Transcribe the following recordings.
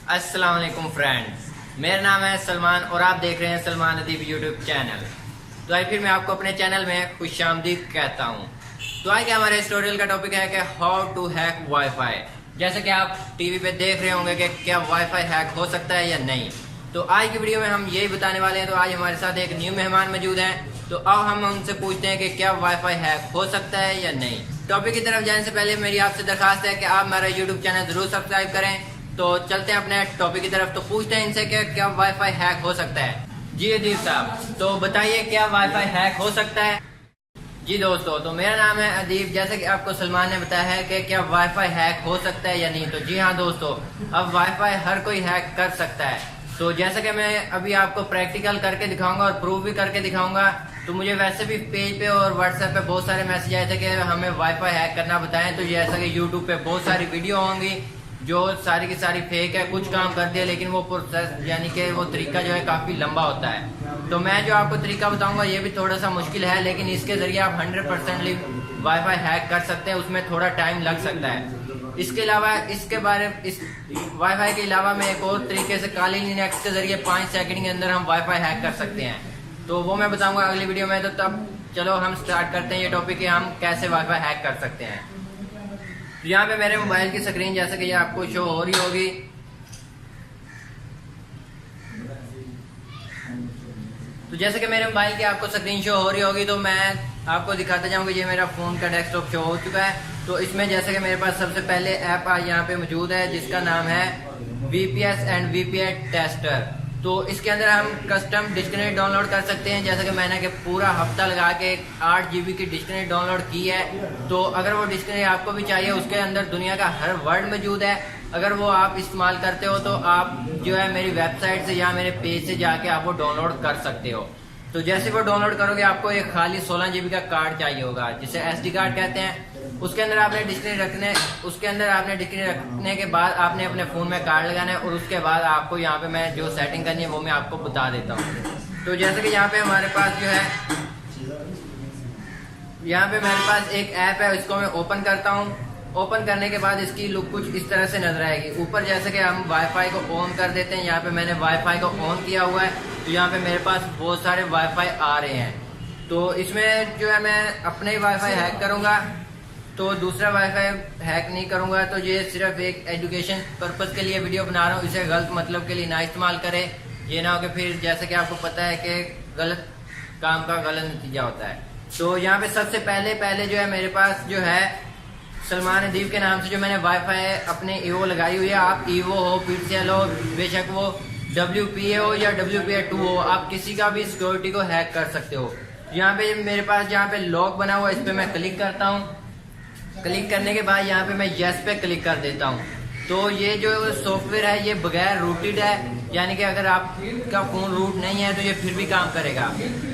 अस्सलाम वालेकुम फ्रेंड्स, मेरा नाम है सलमान और आप देख रहे हैं सलमान अदीब यूट्यूब चैनल। तो आज फिर मैं आपको अपने चैनल में खुशामदीद कहता हूँ। तो आज हमारे इस ट्यूटोरियल का टॉपिक है कि हाउ टू हैक वाईफाई। जैसे कि आप टीवी पे देख रहे होंगे कि क्या वाईफाई हैक हो सकता है या नहीं। तो आज की वीडियो में हम यही बताने वाले हैं। तो आज हमारे साथ एक न्यू मेहमान मौजूद हैं, तो अब हम उनसे पूछते हैं कि क्या वाईफाई हैक हो सकता है या नहीं। टॉपिक की तरफ जाने से पहले मेरी आपसे दरखास्त है कि आप हमारा यूट्यूब चैनल जरूर सब्सक्राइब करें। तो चलते हैं अपने टॉपिक की तरफ। तो पूछते हैं इनसे कि क्या वाईफाई हैक हो सकता है। जी अदीब साहब, तो बताइए क्या वाईफाई हैक हो सकता है। जी दोस्तों, तो मेरा नाम है अदीब। जैसे कि आपको सलमान ने बताया है कि क्या वाईफाई हैक हो सकता है या नहीं। तो जी हाँ दोस्तों, अब वाईफाई हर कोई हैक कर सकता है। तो जैसे कि मैं अभी आपको प्रैक्टिकल करके दिखाऊंगा और प्रूव भी करके दिखाऊंगा। तो मुझे वैसे भी पेज पे और व्हाट्सएप पे बहुत सारे मैसेज आए थे कि हमें वाईफाई हैक करना बताएं। तो जैसा कि यूट्यूब पे बहुत सारी वीडियो होंगी जो सारी की सारी फेक है, कुछ काम कर दिया, लेकिन वो प्रोसेस यानी कि वो तरीका जो है काफी लंबा होता है। तो मैं जो आपको तरीका बताऊंगा ये भी थोड़ा सा मुश्किल है, लेकिन इसके जरिए आप 100% वाईफाई हैक कर सकते हैं। उसमें थोड़ा टाइम लग सकता है। इसके अलावा इस वाईफाई के अलावा मैं एक और तरीके से काली लिनक्स के जरिए 5 सेकंड के अंदर हम वाईफाई हैक कर सकते हैं। तो वो मैं बताऊंगा अगली वीडियो में। तो तब चलो हम स्टार्ट करते हैं ये टॉपिक कि हम कैसे वाईफाई हैक कर सकते हैं। तो यहाँ पे मेरे मोबाइल की स्क्रीन जैसे कि ये आपको शो हो रही होगी। तो जैसे कि मेरे मोबाइल की आपको स्क्रीन शो हो रही होगी, तो मैं आपको दिखाता जाऊंगा। ये मेरा फोन का डेस्कटॉप शो हो चुका है। तो इसमें जैसे कि मेरे पास सबसे पहले ऐप आज यहाँ पे मौजूद है जिसका नाम है VPS एंड VPN टेस्टर। तो इसके अंदर हम कस्टम डिक्शनरी डाउनलोड कर सकते हैं। जैसे कि मैंने कि पूरा हफ्ता लगा के 8 GB की डिक्शनरी डाउनलोड की है। तो अगर वो डिक्शनरी आपको भी चाहिए, उसके अंदर दुनिया का हर वर्ड मौजूद है। अगर वो आप इस्तेमाल करते हो तो आप जो है मेरी वेबसाइट से या मेरे पेज से जाके आप वो डाउनलोड कर सकते हो। तो जैसे वो डाउनलोड करोगे आपको एक खाली 16 GB का कार्ड चाहिए होगा, जिसे SD कार्ड कहते हैं। उसके अंदर आपने डिक्शनरी रखने के बाद आपने अपने फोन में कार्ड लगाना है। और उसके बाद आपको यहाँ पे मैं जो सेटिंग करनी है वो मैं आपको बता देता हूँ। तो जैसे कि यहाँ पे हमारे पास जो है यहाँ पे मेरे पास एक ऐप है, इसको मैं ओपन करता हूँ। ओपन करने के बाद इसकी लुक कुछ इस तरह से नजर आएगी। ऊपर जैसे कि हम वाईफाई को ऑन कर देते हैं, यहाँ पे मैंने वाईफाई को ऑन किया हुआ है। तो यहाँ पे मेरे पास बहुत सारे वाईफाई आ रहे हैं। तो इसमें जो है मैं अपने ही वाईफाई हैक करूंगा, तो दूसरा वाईफाई हैक नहीं करूंगा। तो ये सिर्फ एक एजुकेशन पर्पज के लिए वीडियो बना रहा हूँ, इसे गलत मतलब के लिए ना इस्तेमाल करें। ये ना हो कि फिर जैसे कि आपको पता है कि गलत काम का गलत नतीजा होता है। तो यहाँ पे सबसे पहले जो है मेरे पास जो है सलमान अदीब के नाम से जो मैंने वाईफाई अपने ईवो लगाई हुई है। आप ईवो हो, पिक्सेल हो, बेशक वो WPA हो या WPA2 हो, आप किसी का भी सिक्योरिटी को हैक कर सकते हो। यहाँ पे मेरे पास जहाँ पे लॉक बना हुआ है, इस पे मैं क्लिक करता हूँ। क्लिक करने के बाद यहाँ पे मैं यस पे क्लिक कर देता हूँ। तो ये जो सॉफ्टवेयर है ये बगैर रूटेड है, यानी कि अगर आपका फोन रूट नहीं है तो ये फिर भी काम करेगा।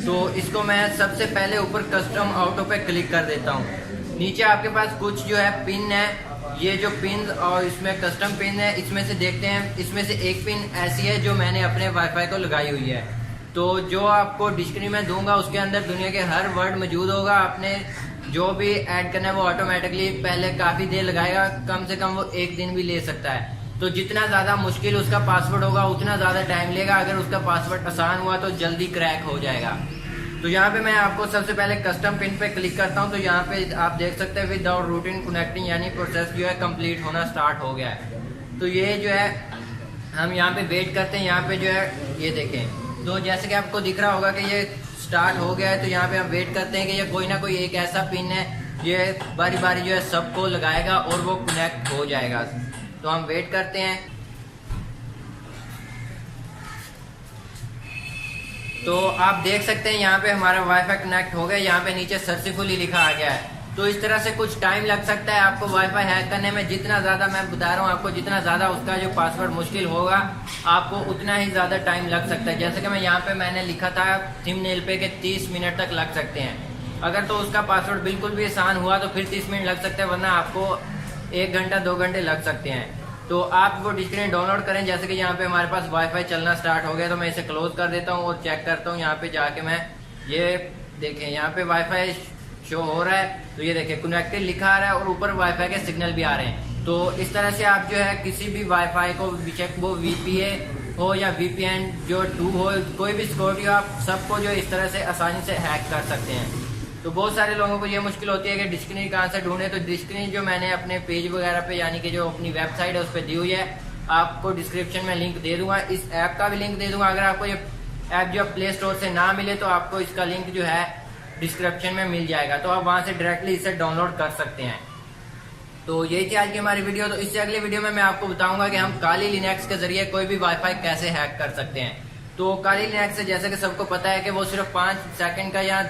तो इसको मैं सबसे पहले ऊपर कस्टम ऑटो पे क्लिक कर देता हूँ। नीचे आपके पास कुछ जो है पिन है, ये जो पिन और इसमें कस्टम पिन है, इसमें से देखते हैं। इसमें से एक पिन ऐसी है जो मैंने अपने वाईफाई को लगाई हुई है। तो जो आपको डिक्शनरी में दूंगा उसके अंदर दुनिया के हर वर्ड मौजूद होगा। आपने जो भी ऐड करना है वो ऑटोमेटिकली पहले काफी देर लगाएगा, कम से कम वो 1 दिन भी ले सकता है। तो जितना ज्यादा मुश्किल उसका पासवर्ड होगा उतना ज्यादा टाइम लेगा। अगर उसका पासवर्ड आसान हुआ तो जल्दी क्रैक हो जाएगा। तो यहाँ पे मैं आपको सबसे पहले कस्टम पिन पे क्लिक करता हूँ। तो यहाँ पे आप देख सकते हैं विदाउट रूटिंग कनेक्टिंग, यानी प्रोसेस जो है कंप्लीट होना स्टार्ट हो गया है। तो ये जो है हम यहाँ पे वेट करते हैं। यहाँ पे जो है ये देखें, तो जैसे कि आपको दिख रहा होगा कि ये स्टार्ट हो गया है। तो यहाँ पे हम वेट करते हैं कि ये कोई ना कोई एक ऐसा पिन है, ये बारी बारी जो है सबको लगाएगा और वो कनेक्ट हो जाएगा। तो हम वेट करते हैं। तो आप देख सकते हैं यहाँ पे हमारा वाईफाई कनेक्ट हो गया। यहाँ पे नीचे सक्सेसफुली लिखा आ गया है। तो इस तरह से कुछ टाइम लग सकता है आपको वाईफाई हैक करने में। जितना ज्यादा मैं बता रहा हूँ आपको, जितना ज्यादा उसका जो पासवर्ड मुश्किल होगा आपको उतना ही ज्यादा टाइम लग सकता है। जैसे कि मैं यहाँ पे मैंने लिखा था थंबनेल पे कि 30 मिनट तक लग सकते हैं। अगर तो उसका पासवर्ड बिल्कुल भी आसान हुआ तो फिर 30 मिनट लग सकते हैं, वरना आपको 1 घंटा 2 घंटे लग सकते हैं। तो आप वो डिक्शनरी डाउनलोड करें। जैसे कि यहाँ पे हमारे पास वाईफाई चलना स्टार्ट हो गया, तो मैं इसे क्लोज कर देता हूँ और चेक करता हूँ। यहाँ पे जाके मैं ये देखें, यहाँ पे वाईफाई शो हो रहा है। तो ये देखें कनेक्टेड लिखा आ रहा है और ऊपर वाईफाई के सिग्नल भी आ रहे हैं। तो इस तरह से आप जो है किसी भी वाईफाई को, बेशक वो वीपीए हो या वीपीएन जो 2 हो, कोई भी सिक्योरिटी हो, आप सबको जो इस तरह से आसानी से हैक कर सकते हैं। तो बहुत सारे लोगों को ये मुश्किल होती है कि डिस्कनी कहाँ से ढूंढे। तो डिस्कनी जो मैंने अपने पेज वगैरह पे, यानी कि जो अपनी वेबसाइट है उस पर दी हुई है, आपको डिस्क्रिप्शन में लिंक दे दूंगा। इस ऐप का भी लिंक दे दूंगा। अगर आपको ये ऐप जो प्ले स्टोर से ना मिले तो आपको इसका लिंक जो है डिस्क्रिप्शन में मिल जाएगा, तो आप वहां से डायरेक्टली इसे डाउनलोड कर सकते हैं। तो यही थी आज की हमारी वीडियो। तो इससे अगली वीडियो में मैं आपको बताऊंगा कि हम काली लिनक्स के जरिए कोई भी वाईफाई कैसे हैक कर सकते हैं। तो काली लिनक्स से जैसे कि सबको पता है कि वो सिर्फ 5 सेकंड का या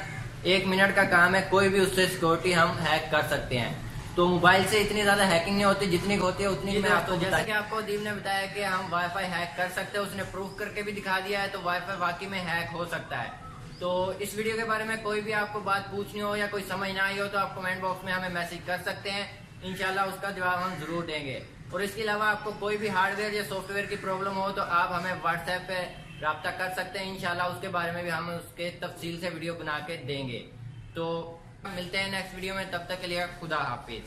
1 मिनट का काम है, कोई भी उससे सिक्योरिटी हम हैक कर सकते हैं। तो मोबाइल से इतनी ज्यादा हैकिंग नहीं होती, जितनी होती है उतनी मैं आपको, जैसे कि आपको दीप ने बताया कि हम वाईफाई हैक कर सकते हैं, उसने प्रूफ करके भी दिखा दिया है। तो वाईफाई वाकई में हैक हो सकता है। तो इस वीडियो के बारे में कोई भी आपको बात पूछनी हो या कोई समझ ना आई हो तो आप कमेंट बॉक्स में हमें मैसेज कर सकते हैं, इंशाल्लाह उसका जवाब हम जरूर देंगे। और इसके अलावा आपको कोई भी हार्डवेयर या सॉफ्टवेयर की प्रॉब्लम हो तो आप हमें व्हाट्सएप पे राब्ता कर सकते हैं, इंशाल्लाह उसके बारे में भी हम उसके तफसील से वीडियो बना के देंगे। तो मिलते हैं नेक्स्ट वीडियो में, तब तक के लिए खुदा हाफिज।